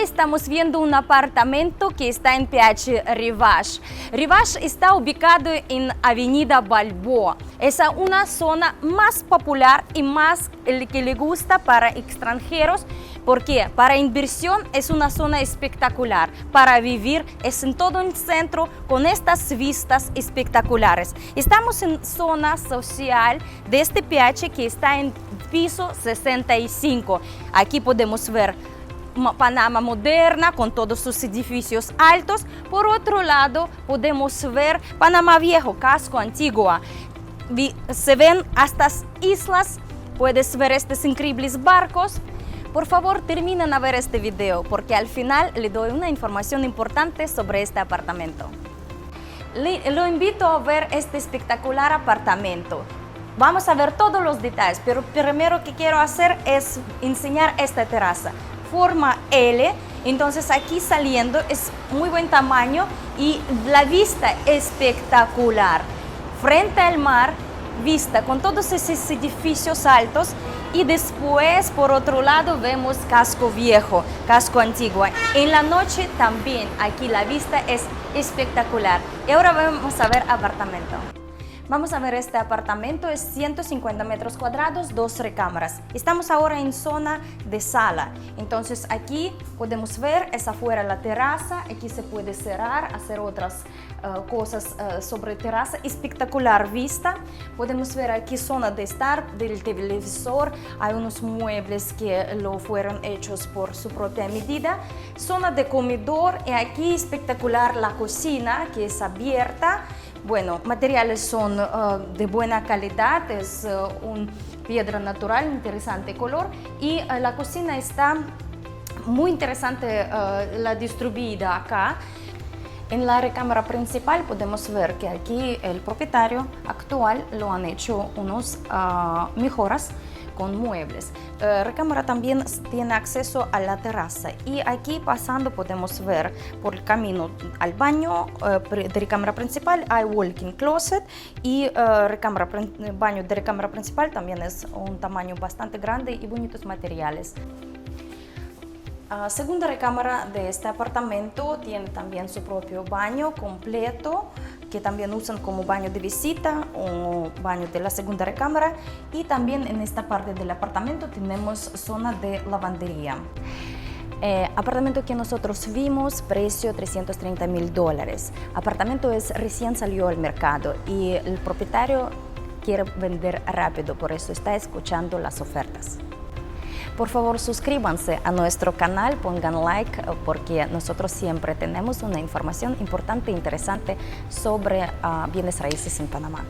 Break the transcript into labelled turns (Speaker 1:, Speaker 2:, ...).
Speaker 1: Hoy estamos viendo un apartamento que está en PH Rivage. Rivage está ubicado en Avenida Balboa. Es una zona más popular y más que le gusta para extranjeros, porque para inversión es una zona espectacular. Para vivir es en todo el centro con estas vistas espectaculares. Estamos en zona social de este PH que está en piso 65. Aquí podemos ver Panamá moderna con todos sus edificios altos. Por otro lado podemos ver Panamá Viejo, casco antigua. Se ven estas islas, puedes ver estos increíbles barcos. Por favor, terminen a ver este video porque al final le doy una información importante sobre este apartamento. Lo invito a ver este espectacular apartamento. Vamos a ver todos los detalles, pero primero que quiero hacer es enseñar esta terraza. Forma L, entonces aquí saliendo es muy buen tamaño y la vista espectacular. Frente al mar, vista con todos esos edificios altos y después por otro lado vemos casco viejo, casco antiguo. En la noche también aquí la vista es espectacular. Y ahora vamos a ver apartamento. Vamos a ver este apartamento, es 150 metros cuadrados, 2 recámaras. Estamos ahora en zona de sala, entonces aquí podemos ver, es afuera la terraza, aquí se puede cerrar, hacer otras cosas sobre terraza, espectacular vista. Podemos ver aquí zona de estar del televisor, hay unos muebles que lo fueron hechos por su propia medida. Zona de comedor y aquí espectacular la cocina que es abierta. Bueno, materiales son de buena calidad, es un piedra natural, interesante color y la cocina está muy interesante, la distribuida acá. En la recámara principal podemos ver que aquí el propietario actual lo han hecho unos mejoras con muebles. Recámara también tiene acceso a la terraza y aquí pasando podemos ver por el camino al baño de recámara principal hay walk-in closet y baño de recámara principal también es un tamaño bastante grande y bonitos materiales. Segunda recámara de este apartamento tiene también su propio baño completo que también usan como baño de visita o baño de la segunda recámara y también en esta parte del apartamento tenemos zona de lavandería. Apartamento que nosotros vimos, precio $330,000. Apartamento recién salió al mercado y el propietario quiere vender rápido, por eso está escuchando las ofertas. Por favor, suscríbanse a nuestro canal, pongan like, porque nosotros siempre tenemos una información importante e interesante sobre bienes raíces en Panamá.